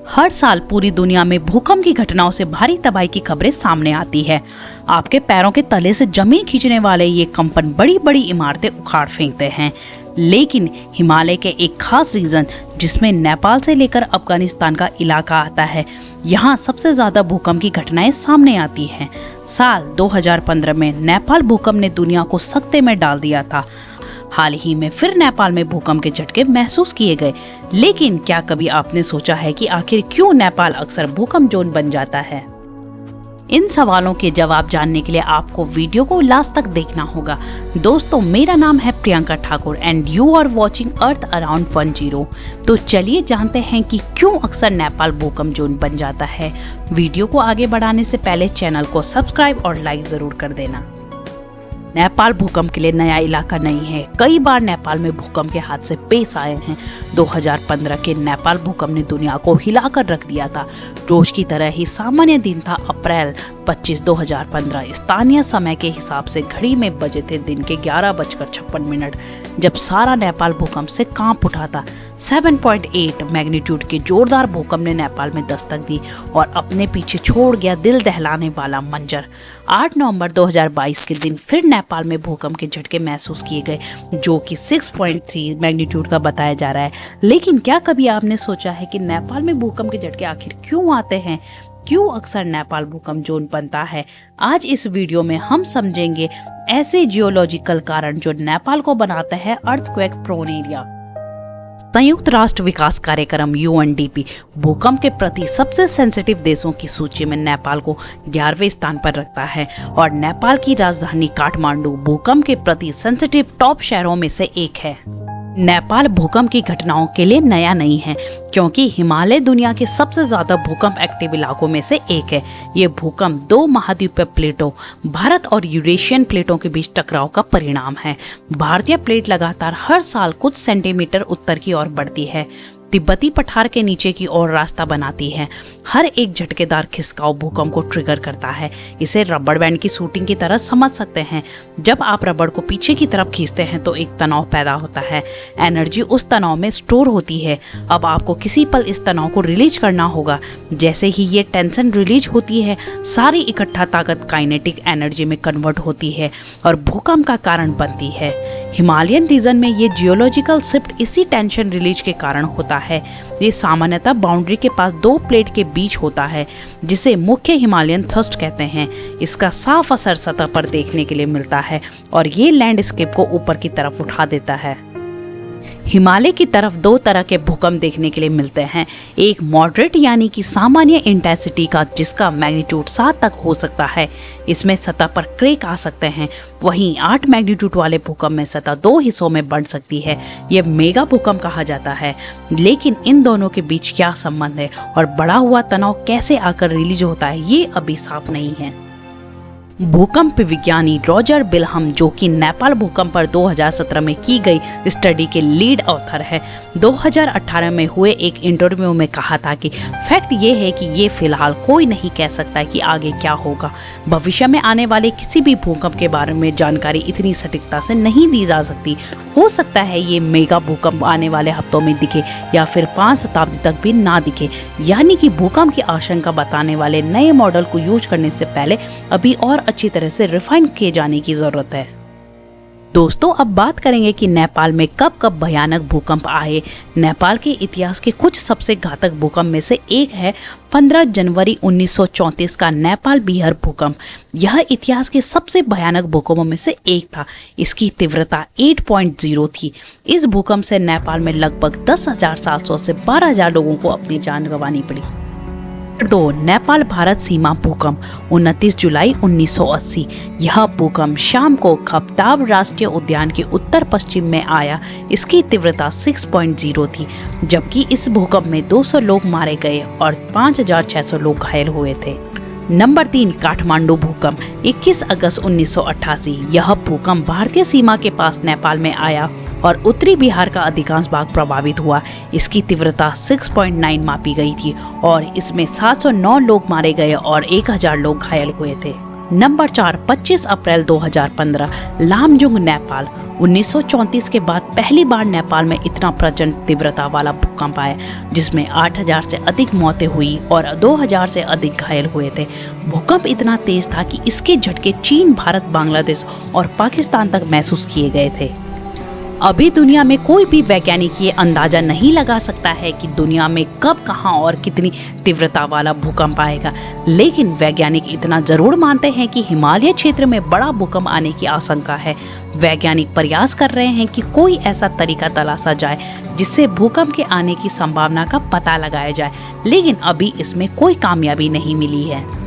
हर साल पूरी दुनिया में भूकंप की घटनाओं से भारी तबाही की खबरें सामने आती है। आपके पैरों के तले से जमीन खींचने वाले ये कंपन बड़ी बड़ी इमारतें उखाड़ फेंकते हैं। लेकिन हिमालय के एक खास रीजन जिसमें नेपाल से लेकर अफगानिस्तान का इलाका आता है, यहाँ सबसे ज्यादा भूकंप की घटनाएं सामने आती हैं। साल 2015 में नेपाल भूकंप ने दुनिया को सकते में डाल दिया था। हाल ही में फिर नेपाल में भूकंप के झटके महसूस किए गए। लेकिन क्या कभी आपने सोचा है कि आखिर क्यों नेपाल अक्सर भूकंप जोन बन जाता है? इन सवालों के जवाब जानने के लिए आपको वीडियो को लास्ट तक देखना होगा। दोस्तों, मेरा नाम है Priyanka Thakur and you are watching Earth Around 10। तो चलिए जानते हैं कि क्यों अक्सर नेपाल भूकंप जोन बन जाता है। वीडियो को आगे बढ़ाने से पहले चैनल को सब्सक्राइब और लाइक जरूर कर देना। नेपाल भूकंप के लिए नया इलाका नहीं है। कई बार नेपाल में भूकंप के हादसे पेश आए हैं। 2015 के नेपाल भूकंप ने दुनिया को हिलाकर रख दिया था। रोज की तरह ही सामान्य दिन था। अप्रैल 25, 2015 स्थानीय समय के हिसाब से घड़ी में बजे थे दिन के 11:56 जब सारा नेपाल भूकंप से कांप उठा था। 7.8 मैग्नीट्यूड के जोरदार भूकंप ने नेपाल में दस्तक दी और अपने पीछे छोड़ गया दिल दहलाने वाला मंजर। 8 नवंबर 2022 के दिन फिर नेपाल में भूकंप के झटके महसूस किए गए, जो कि 6.3 मैग्नीट्यूड का बताया जा रहा है। लेकिन क्या कभी आपने सोचा है कि नेपाल में भूकंप के झटके आखिर क्यों आते हैं? क्यों अक्सर नेपाल भूकंप जोन बनता है? आज इस वीडियो में हम समझेंगे ऐसे जियोलॉजिकल कारण जो नेपाल को बनाते हैं अर्थक्वेक प्रोन एरिया। संयुक्त राष्ट्र विकास कार्यक्रम UNDP भूकंप के प्रति सबसे सेंसिटिव देशों की सूची में नेपाल को 11वें स्थान पर रखता है और नेपाल की राजधानी काठमांडू भूकंप के प्रति सेंसिटिव टॉप शहरों में से एक है। नेपाल भूकंप की घटनाओं के लिए नया नहीं है, क्योंकि हिमालय दुनिया के सबसे ज्यादा भूकंप एक्टिव इलाकों में से एक है। ये भूकंप 2 महाद्वीपीय प्लेटों भारत और यूरेशियन प्लेटों के बीच टकराव का परिणाम है। भारतीय प्लेट लगातार हर साल कुछ सेंटीमीटर उत्तर की ओर बढ़ती है, तिब्बती पठार के नीचे की ओर रास्ता बनाती है। हर एक झटकेदार खिसकाव भूकंप को ट्रिगर करता है। इसे रबड़ बैंड की शूटिंग की तरह समझ सकते हैं। जब आप रबड़ को पीछे की तरफ खींचते हैं तो एक तनाव पैदा होता है। एनर्जी उस तनाव में स्टोर होती है। अब आपको किसी पल इस तनाव को रिलीज करना होगा। जैसे ही ये टेंशन रिलीज होती है, सारी इकट्ठा ताकत काइनेटिक एनर्जी में कन्वर्ट होती है और भूकंप का कारण बनती है। हिमालयन रीजन में ये जियोलॉजिकल शिफ्ट इसी टेंशन रिलीज के कारण होता है। ये सामान्यतः बाउंड्री के पास 2 प्लेट के बीच होता है, जिसे मुख्य हिमालयन थ्रस्ट कहते हैं। इसका साफ असर सतह पर देखने के लिए मिलता है और ये लैंडस्केप को ऊपर की तरफ उठा देता है। हिमालय की तरफ 2 तरह के भूकंप देखने के लिए मिलते हैं। एक मॉडरेट यानी कि सामान्य इंटेंसिटी का, जिसका मैग्नीट्यूड 7 तक हो सकता है। इसमें सतह पर क्रैक आ सकते हैं। वहीं 8 मैग्नीट्यूड वाले भूकंप में सतह 2 हिस्सों में बढ़ सकती है। यह मेगा भूकंप कहा जाता है। लेकिन इन दोनों के बीच क्या संबंध है और बढ़ा हुआ तनाव कैसे आकर रिलीज होता है, ये अभी साफ नहीं है। भूकंप विज्ञानी रॉजर बिल्हम, जो कि नेपाल भूकंप पर 2017 में की गई स्टडी के लीड ऑथर है, 2018 में हुए एक इंटरव्यू में कहा था कि फैक्ट ये है कि ये फिलहाल कोई नहीं कह सकता कि आगे क्या होगा। भविष्य में आने वाले किसी भी भूकंप के बारे में जानकारी इतनी सटीकता से नहीं दी जा सकती। हो सकता है ये मेगा भूकंप आने वाले हफ्तों में दिखे या फिर 5 शताब्दी तक भी ना दिखे। यानी कि भूकंप की आशंका बताने वाले नए मॉडल को यूज करने से पहले अभी और अच्छी तरह से रिफाइन किए जाने की जरूरत है। दोस्तों, अब बात करेंगे कि नेपाल में कब कब भयानक भूकंप आए। नेपाल के इतिहास के कुछ सबसे घातक भूकंप में से एक है 15 जनवरी 1934 का नेपाल बिहार भूकंप। यह इतिहास के सबसे भयानक भूकंपों में से एक था। इसकी तीव्रता 8.0 थी। इस भूकंप से नेपाल में लगभग 10,700 से 12,000 लोगों को अपनी जान गंवानी पड़ी। 2. नेपाल भारत सीमा भूकंप 29 जुलाई 1980। यह भूकंप शाम को खपताब राष्ट्रीय उद्यान के उत्तर पश्चिम में आया। इसकी तीव्रता 6.0 थी, जबकि इस भूकंप में 200 लोग मारे गए और 5,600 लोग घायल हुए थे। नंबर 3. काठमांडू भूकंप 21 अगस्त 1988। यह भूकंप भारतीय सीमा के पास नेपाल में आया और उत्तरी बिहार का अधिकांश भाग प्रभावित हुआ। इसकी तीव्रता 6.9 मापी गई थी और इसमें 709 लोग मारे गए और 1,000 लोग घायल हुए थे। नंबर 4, 25 अप्रैल 2015, लामजुंग, नेपाल। 1934 के बाद पहली बार नेपाल में इतना प्रचंड तीव्रता वाला भूकंप आया, जिसमें 8000 से अधिक मौतें हुई और 2000 से अधिक घायल हुए थे। भूकंप इतना तेज था कि इसके झटके चीन, भारत, बांग्लादेश और पाकिस्तान तक महसूस किए गए थे। अभी दुनिया में कोई भी वैज्ञानिक ये अंदाजा नहीं लगा सकता है कि दुनिया में कब, कहां और कितनी तीव्रता वाला भूकंप आएगा, लेकिन वैज्ञानिक इतना जरूर मानते हैं कि हिमालय क्षेत्र में बड़ा भूकंप आने की आशंका है। वैज्ञानिक प्रयास कर रहे हैं कि कोई ऐसा तरीका तलाशा जाए जिससे भूकंप के आने की संभावना का पता लगाया जाए, लेकिन अभी इसमें कोई कामयाबी नहीं मिली है।